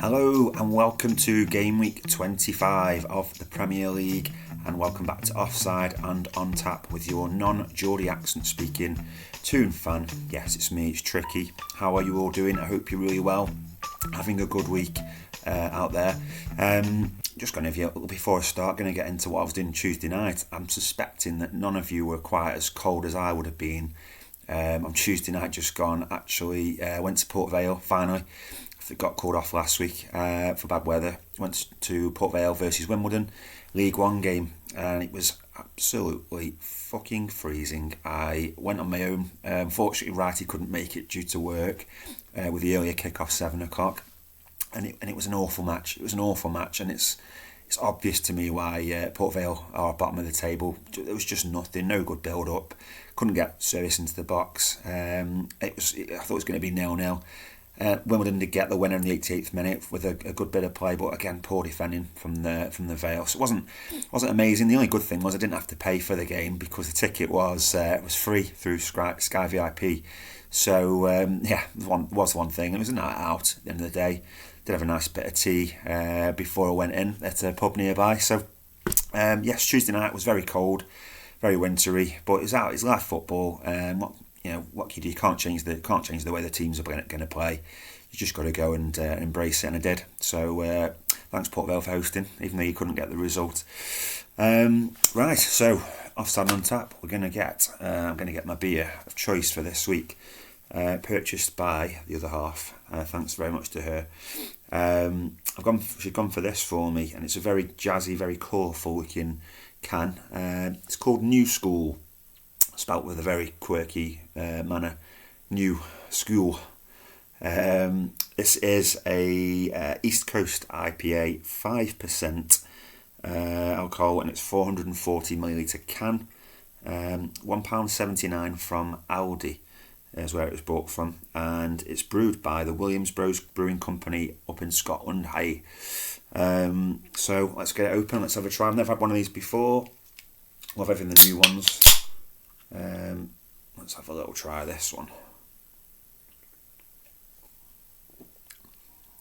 Hello and welcome to game week 25 of the Premier League, and welcome back to Offside and On Tap with your non-Geordie accent speaking Toon fan. Yes, it's me, it's Tricky. How are you all doing? I hope you're really well, having a good week out there. Just going to, before I start, going to get into what I was doing Tuesday night. I'm suspecting that none of you were quite as cold as I would have been. On Tuesday night just gone, actually went to Port Vale finally. It got called off last week for bad weather. Went to Port Vale versus Wimbledon, League One game, and it was absolutely fucking freezing. I went on my own. Unfortunately, Wrighty couldn't make it due to work with the earlier kick-off 7 o'clock, and it was an awful match. It was an awful match, and it's obvious to me why Port Vale are bottom of the table. There was just nothing, no good build-up. Couldn't get service into the box. I thought it was going to be 0-0. Wimbledon did get the winner in the 88th minute with a good bit of play, but again, poor defending from the Vale. So it wasn't amazing. The only good thing was I didn't have to pay for the game because the ticket was free through Sky VIP. So was one thing. It was a night out at the end of the day. Did have a nice bit of tea before I went in at a pub nearby. So yes, Tuesday night was very cold, very wintry, but it's live football. What can you do? You can't change the way the teams are going to play. You just got to go and embrace it, and I did. So thanks Port Vale for hosting, even though you couldn't get the result. Right, so Offside on Tap. I'm going to get my beer of choice for this week, purchased by the other half. Thanks very much to her. She's gone for this for me, and it's a very jazzy, very colourful looking can. It's called New Skool. Spelt with a very quirky manner. New Skool. This is a East Coast IPA, 5% alcohol, and it's 440ml can. £1.79 from Aldi is where it was bought from, and it's brewed by the Williams Bros Brewing Company up in Scotland. So let's get it open. Let's have a try. I've never had one of these before. Love having the new ones. Let's have a little try of this one.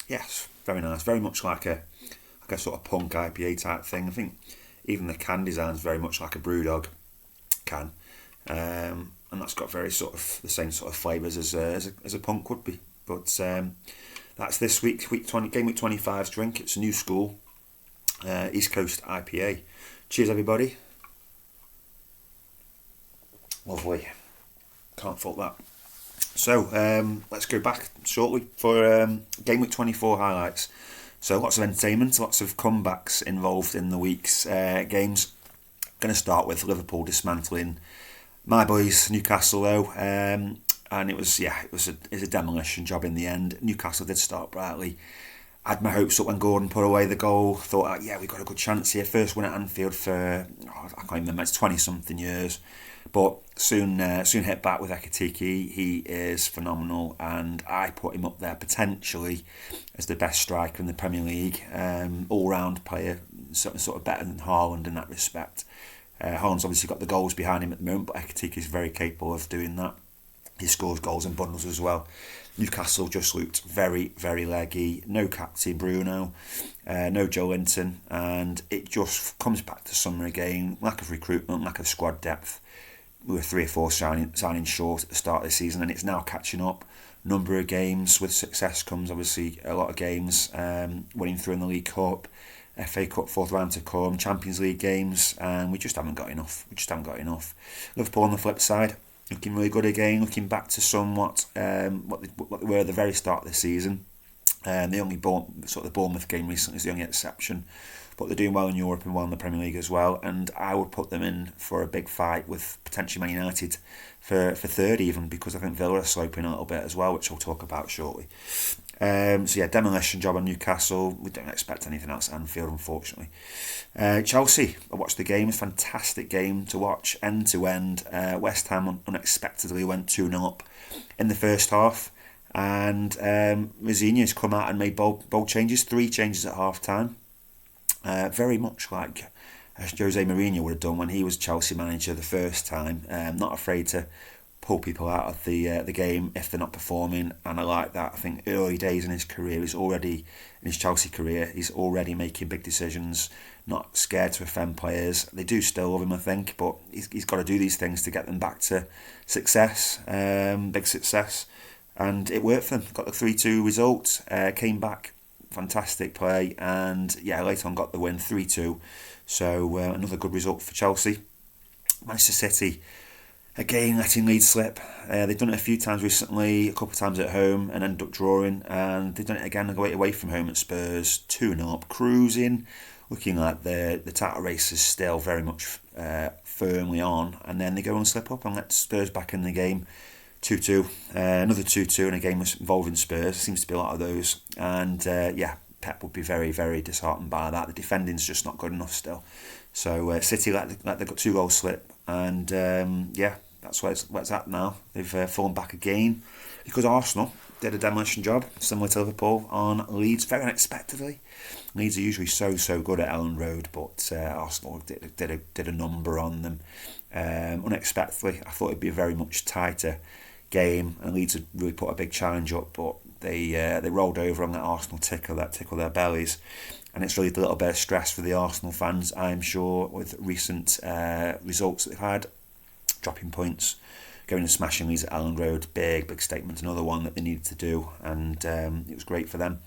Yes, very nice. Very much like a sort of punk IPA type thing. I think even the can design is very much like a Brewdog can, and that's got very sort of the same sort of flavours as a punk would be. But that's this week, game week 25's drink. It's a New Skool East Coast IPA. Cheers, everybody. Lovely. Can't fault that. So let's go back shortly for game week 24 highlights. So lots of entertainment, lots of comebacks involved in the week's games. Going to start with Liverpool dismantling my boys Newcastle though, and it was a demolition job in the end. Newcastle did start brightly. Had my hopes up when Gordon put away the goal. Thought, we've got a good chance here. First win at Anfield for I can't remember, it's 20 something years. But soon hit back with Ekitike. He is phenomenal, and I put him up there potentially as the best striker in the Premier League. All-round player, sort of better than Haaland in that respect. Haaland's obviously got the goals behind him at the moment, but Ekitike is very capable of doing that. He scores goals in bundles as well. Newcastle just looked very, very leggy. No captain Bruno, no Joe Linton, and it just comes back to summer again. Lack of recruitment, lack of squad depth. We were 3 or 4 signings short at the start of the season, and it's now catching up. Number of games with success comes obviously a lot of games. Winning through in the League Cup, FA Cup 4th round to come, Champions League games, and we just haven't got enough. Liverpool on the flip side, looking really good again. Looking back to somewhat what they were at the very start of the season. The Bournemouth game recently is the only exception. But they're doing well in Europe and well in the Premier League as well, and I would put them in for a big fight with potentially Man United for third even, because I think Villa are sloping a little bit as well, which I'll talk about shortly. Demolition job on Newcastle. We don't expect anything else at Anfield, unfortunately. Chelsea, I watched the game. It was a fantastic game to watch, end to end. West Ham unexpectedly went 2-0 up in the first half, and Mourinho's come out and made bold changes, 3 changes at half time. Very much like Jose Mourinho would have done when he was Chelsea manager the first time. Not afraid to pull people out of the game if they're not performing, and I like that. I think early days in his career, in his Chelsea career, he's already making big decisions, not scared to offend players. They do still love him, I think, but he's got to do these things to get them back to success, big success, and it worked for them. Got the 3-2 result, came back, fantastic play, and later on got the win 3-2. So another good result for Chelsea. Manchester City, again, letting Leeds slip. They've done it a few times recently, a couple of times at home, and ended up drawing. And they've done it again away from home at Spurs, 2-0 up, cruising, looking like the title race is still very much firmly on. And then they go and slip up and let Spurs back in the game, 2-2. Another 2-2 in a game involving Spurs. There seems to be a lot of those. And Pep would be very, very disheartened by that. The defending's just not good enough still. So City let they got 2 goals slip, and that's where it's at now. They've fallen back again because Arsenal did a demolition job, similar to Liverpool, on Leeds very unexpectedly. Leeds are usually so good at Ellen Road, but Arsenal did a number on them unexpectedly. I thought it'd be a very much tighter game, and Leeds had really put a big challenge up, but they rolled over and let Arsenal tickle their bellies. And it's really a little bit of stress for the Arsenal fans, I'm sure, with recent results that they've had, dropping points, going and smashing Leeds at Allen Road, big statement, another one that they needed to do, and it was great for them.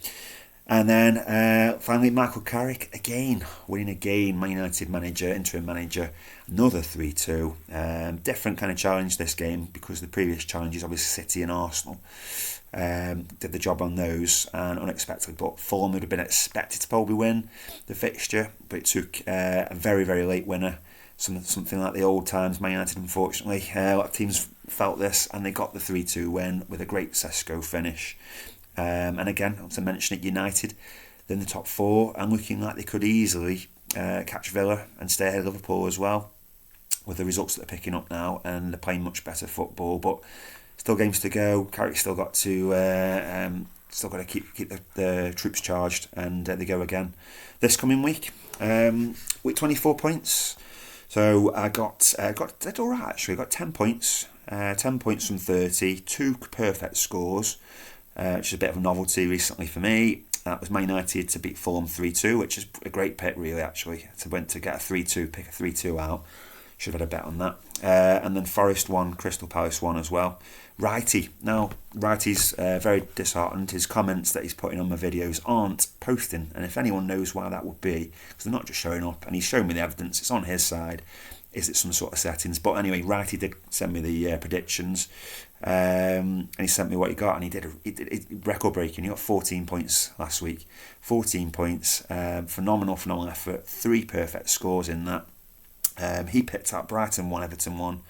And then finally, Michael Carrick again, winning again, Man United manager, interim manager, another 3-2. Different kind of challenge this game, because the previous challenges, obviously City and Arsenal, did the job on those, and unexpectedly, but Fulham would have been expected to probably win the fixture, but it took a very late winner, something like the old times, Man United, unfortunately. A lot of teams felt this, and they got the 3-2 win with a great Sesko finish. And again, to mention it, United in the top 4, and looking like they could easily catch Villa and stay ahead of Liverpool as well, with the results that they're picking up now, and they're playing much better football. But still games to go. Carrick's still got to keep the troops charged, and they go again this coming week. Week 24 points. So I got did all right actually. I got 10 points. 10 points from 30. 2 perfect scores, which is a bit of a novelty recently for me. That was Man United to beat Fulham 3-2, which is a great pick really actually. To get a 3-2, pick a 3-2 out. Should have had a bet on that. And then Forest won, Crystal Palace won as well. Wrighty. Now, Wrighty's very disheartened. His comments that he's putting on my videos aren't posting. And if anyone knows why that would be, because they're not just showing up, and he's shown me the evidence, it's on his side. Is it some sort of settings? But anyway, Wrighty did send me the predictions. And he sent me what he got, and he did record breaking. He got 14 points last week. 14 points. Phenomenal effort. 3 perfect scores in that. He picked up Brighton 1, Everton 1,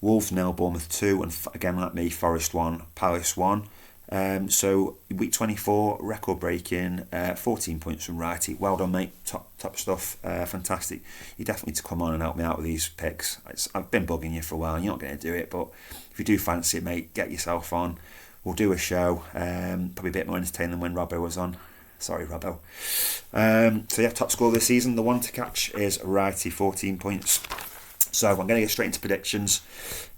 Wolves 0, Bournemouth 2, and again like me, Forest 1, Palace 1. So week 24, record breaking, 14 points from Wrighty. Well done, mate. Top stuff. Fantastic. You definitely need to come on and help me out with these picks. I've been bugging you for a while. You're not going to do it, but if you do fancy it, mate, get yourself on. We'll do a show. Probably a bit more entertaining than when Robbo was on. Sorry, Robbo. Top score this season, the one to catch is Wrighty, 14 points. So I'm going to get straight into predictions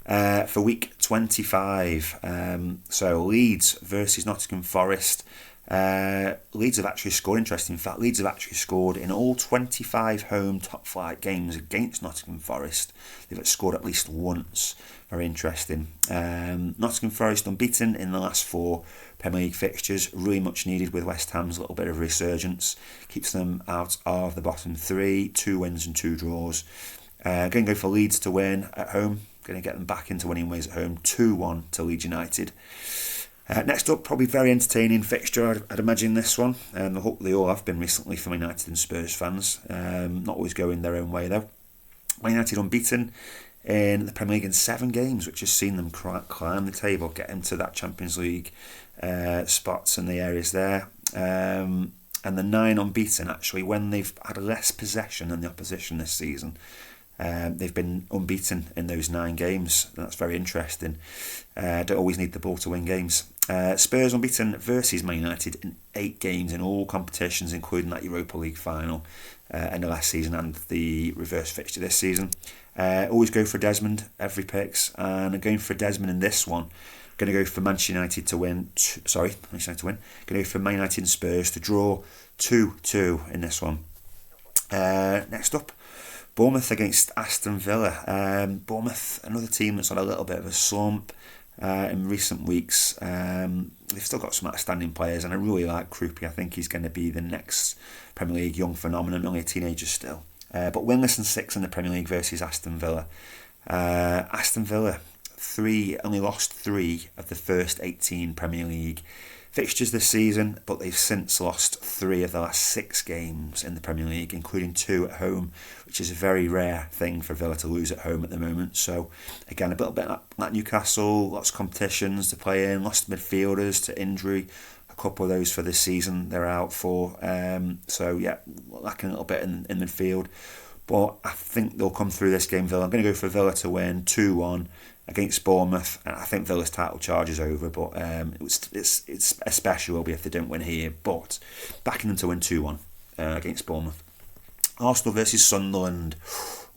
for week 25. So Leeds versus Nottingham Forest. Leeds have actually scored, interesting. In fact, Leeds have actually scored in all 25 home top flight games against Nottingham Forest. They've scored at least once. Very interesting. Nottingham Forest unbeaten in the last 4 Premier League fixtures. Really much needed with West Ham's little bit of resurgence. Keeps them out of the bottom 3. 2 wins and 2 draws. Going to go for Leeds to win at home. Going to get them back into winning ways at home. 2-1 to Leeds United. Next up, probably very entertaining fixture, I'd imagine this one. They all have been recently for Man United and Spurs fans. Not always going their own way though. Man United unbeaten in the Premier League in 7 games, which has seen them climb the table, get into that Champions League spots and the areas there. And the 9 unbeaten actually when they've had less possession than the opposition this season. They've been unbeaten in those 9 games. That's very interesting. Don't always need the ball to win games. Spurs unbeaten versus Man United in 8 games in all competitions, including that Europa League final in the last season and the reverse fixture this season. Always go for Desmond, every picks, and I'm going for Desmond in this one. Going to go for Manchester United to win. Manchester United to win. Going to go for Man United and Spurs to draw 2-2 in this one. Next up, Bournemouth against Aston Villa. Bournemouth, another team that's on a little bit of a slump in recent weeks. They've still got some outstanding players, and I really like Krupi. I think he's going to be the next Premier League young phenomenon, only a teenager still. But winless in 6 in the Premier League versus Aston Villa. Aston Villa, only lost 3 of the first 18 Premier League fixtures this season, but they've since lost 3 of the last 6 games in the Premier League, including 2 at home, which is a very rare thing for Villa to lose at home at the moment. So again, a little bit like Newcastle, lots of competitions to play in, lost midfielders to injury, a couple of those for this season they're out for. So yeah, lacking a little bit in midfield, but I think they'll come through this game, Villa. I'm going to go for Villa to win 2-1 against Bournemouth. I think Villa's title charge is over, but it's especially will be if they don't win here. But backing them to win 2-1 against Bournemouth. Arsenal versus Sunderland.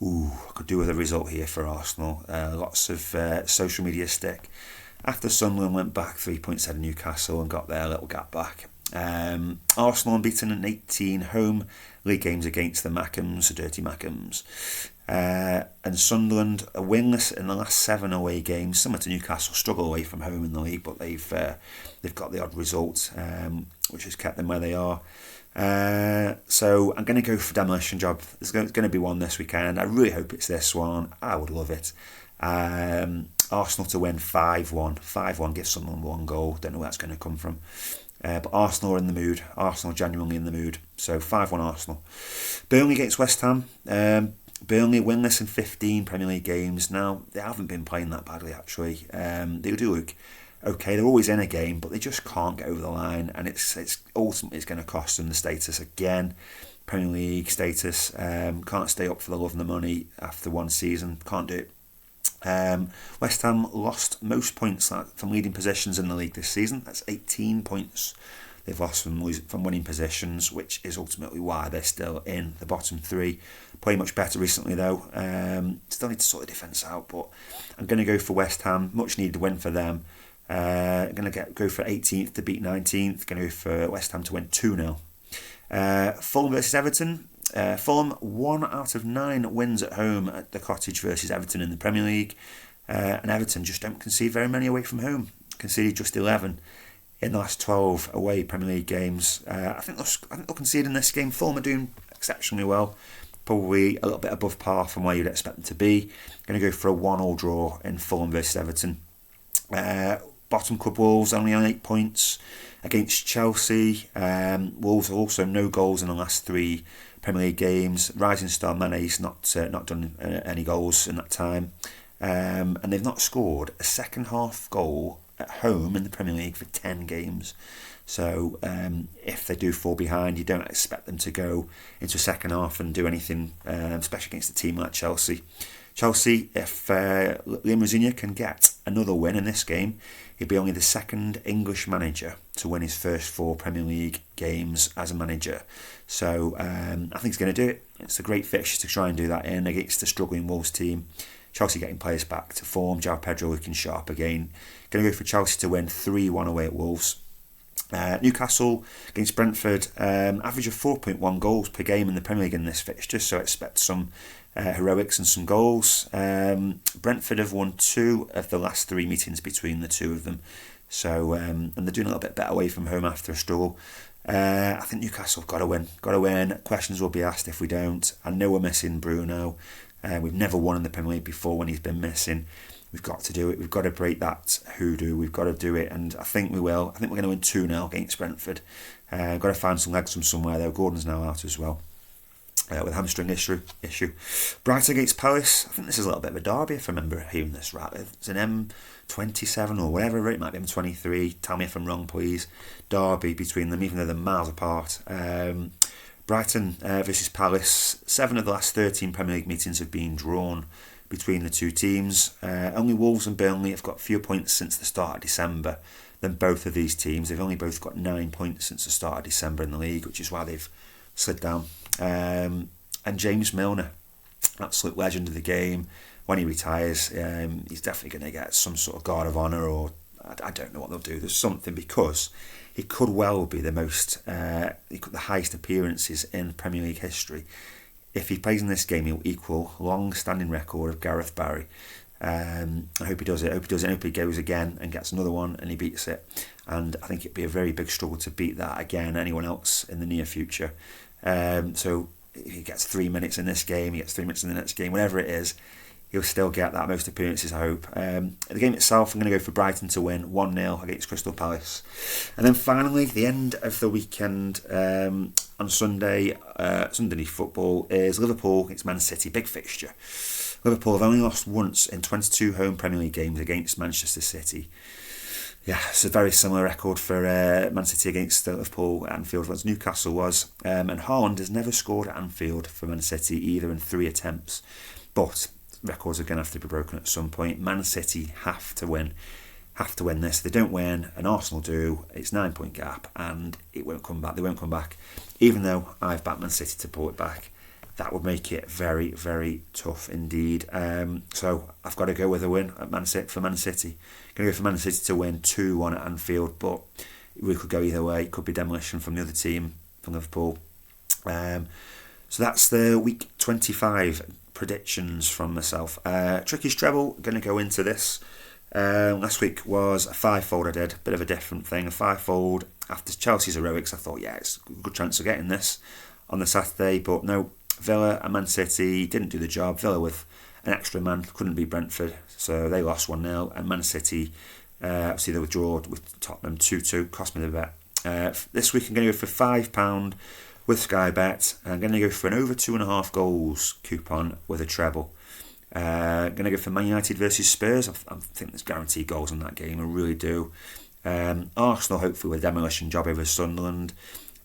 I could do with a result here for Arsenal. Lots of social media stick after Sunderland went back 3 points ahead of Newcastle and got their little gap back. Arsenal unbeaten in 18 home league games against the Mackems, the dirty Mackems. And Sunderland are winless in the last 7 away games, similar to Newcastle, struggle away from home in the league, but they've got the odd result, which has kept them where they are. So I'm going to go for demolition job. There's going to be one this weekend. I really hope it's this one. I would love it. Arsenal to win 5-1. 5-1 gives Sunderland 1 goal. Don't know where that's going to come from. But Arsenal are in the mood. Arsenal genuinely in the mood. So 5-1 Arsenal. Burnley against West Ham. Burnley winless in 15 Premier League games. Now, they haven't been playing that badly, actually. They do look okay. They're always in a game, but they just can't get over the line. And it's ultimately it's going to cost them the status again. Premier League status. Can't stay up for the love and the money after one season. Can't do it. West Ham lost most points from leading positions in the league this season. That's 18 points they've lost from winning positions, which is ultimately why they're still in the bottom 3. Playing much better recently though. Still need to sort the defence out, but I'm going to go for West Ham. Much needed win for them. I'm going to go for 18th to beat 19th. Going to go for West Ham to win 2-0. Fulham versus Everton. Fulham 1 out of 9 wins at home at the Cottage versus Everton in the Premier League, and Everton just don't concede very many away from home. Conceded just 11 in the last 12 away Premier League games. I think they'll concede in this game. Fulham are doing exceptionally well, probably a little bit above par from where you'd expect them to be. Going to go for a 1-1 draw in Fulham versus Everton. Bottom club Wolves only on 8 points against Chelsea. Wolves are also no goals in the last 3 Premier League games. Rising star Mane's not done any goals in that time, and they've not scored a second half goal at home in the Premier League for 10 games. So if they do fall behind, you don't expect them to go into a second half and do anything, especially against a team like Chelsea. Chelsea, if Liam Rosenior can get another win in this game, he'll be only the second English manager to win his first 4 Premier League games as a manager. So I think he's going to do it. It's a great fixture to try and do that in against the struggling Wolves team. Chelsea getting players back to form. João Pedro looking sharp again. Going to go for Chelsea to win 3-1 away at Wolves. Newcastle against Brentford, average of 4.1 goals per game in the Premier League in this fixture, so expect some heroics and some goals. Brentford have won 2 of the last 3 meetings between the two of them, so and they're doing a little bit better away from home after a struggle. I think Newcastle have got to win. Questions will be asked if we don't. I know we're missing Bruno. We've never won in the Premier League before when he's been missing. We've got to do it. We've got to break that hoodoo. We've got to do it, and I think we will. I think we're going to win 2-0 against Brentford. Got to find some legs from somewhere though. Gordon's now out as well with a hamstring issue. Brighton against Palace. I think this is a little bit of a derby if I remember hearing this right. It's an M27 or whatever. It might be M23. Tell me if I'm wrong, please. Derby between them, even though they're miles apart. Brighton versus Palace. 7 of the last 13 Premier League meetings have been drawn between the two teams. Only Wolves and Burnley have got fewer points since the start of December than both of these teams. They've only both got 9 points since the start of December in the league, which is why they've slid down. And James Milner, absolute legend of the game. When he retires, he's definitely going to get some sort of guard of honour, or I don't know what they'll do. There's something, because he could well be the highest appearances in Premier League history. If he plays in this game, he'll equal long-standing record of Gareth Barry. I hope he does it. I hope he goes again and gets another one and he beats it. And I think it'd be a very big struggle to beat that again, anyone else in the near future. So if he gets 3 minutes in this game, he gets 3 minutes in the next game, whatever it is, he'll still get that most appearances, I hope. The game itself, I'm going to go for Brighton to win 1-0 against Crystal Palace. And then finally, the end of the weekend on Sunday Night Football is Liverpool against Man City, big fixture. Liverpool have only lost once in 22 home Premier League games against Manchester City. Yeah, it's a very similar record for Man City against Liverpool at Anfield as Newcastle was. And Haaland has never scored at Anfield for Man City, either in 3 attempts. But records are going to have to be broken at some point. Man City have to win this. If they don't win, and Arsenal do, it's 9-point gap, and it won't come back. They won't come back. Even though I've backed Man City to pull it back, that would make it very, very tough indeed. So I've got to go with a win at Man City for Man City. Going to go for Man City to win 2-1 at Anfield, but we could go either way. It could be demolition from the other team, from Liverpool. So that's the week 25 predictions from myself. Tricky's Treble, going to go into this. Last week was a 5-fold I did, bit of a different thing. A 5-fold after Chelsea's heroics. I thought, yeah, it's a good chance of getting this on the Saturday, but no. Villa and Man City didn't do the job. Villa with an extra man couldn't beat Brentford, so they lost 1-0. And Man City, obviously they withdrew with Tottenham 2-2, cost me the bet. This week I'm going to go for £5 with Sky Bet. I'm going to go for an over 2.5 goals coupon with a treble. I'm going to go for Man United versus Spurs. I think there's guaranteed goals in that game, I really do. Arsenal hopefully with a demolition job over Sunderland.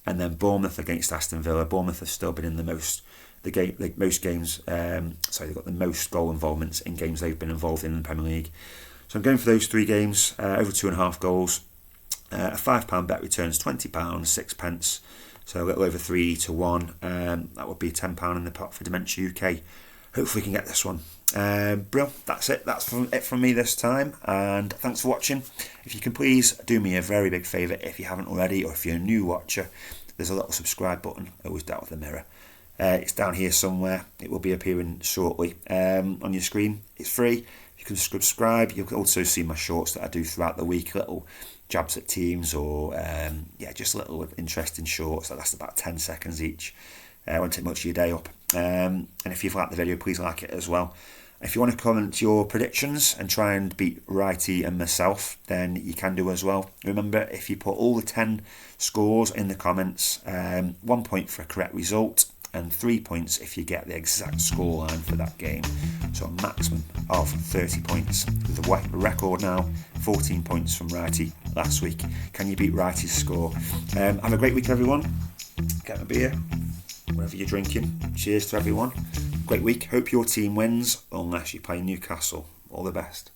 And then Bournemouth against Aston Villa. Bournemouth have still been in they've got the most goal involvements in games they've been involved in the Premier League. So I'm going for those 3 games, over 2.5 goals. A £5 bet returns £20, 6 pence. So a little over 3-1. That would be £10 in the pot for Dementia UK. Hopefully we can get this one. Brill, that's it. That's it from me this time. And thanks for watching. If you can please do me a very big favour, if you haven't already, or if you're a new watcher, there's a little subscribe button, always down with the mirror. It's down here somewhere. It will be appearing shortly on your screen. It's free. You can subscribe. You'll also see my shorts that I do throughout the week, little jabs at teams, or just little interesting shorts that last about 10 seconds each. Won't take much of your day up. And if you've liked the video, please like it as well. If you want to comment your predictions and try and beat Wrighty and myself, then you can do as well. Remember, if you put all the 10 scores in the comments, 1 point for a correct result, and 3 points if you get the exact scoreline for that game. So a maximum of 30 points. The record now, 14 points from Wrighty last week. Can you beat Wrighty's score? Have a great week, everyone. Get a beer, whatever you're drinking. Cheers to everyone. Great week. Hope your team wins, unless you play Newcastle. All the best.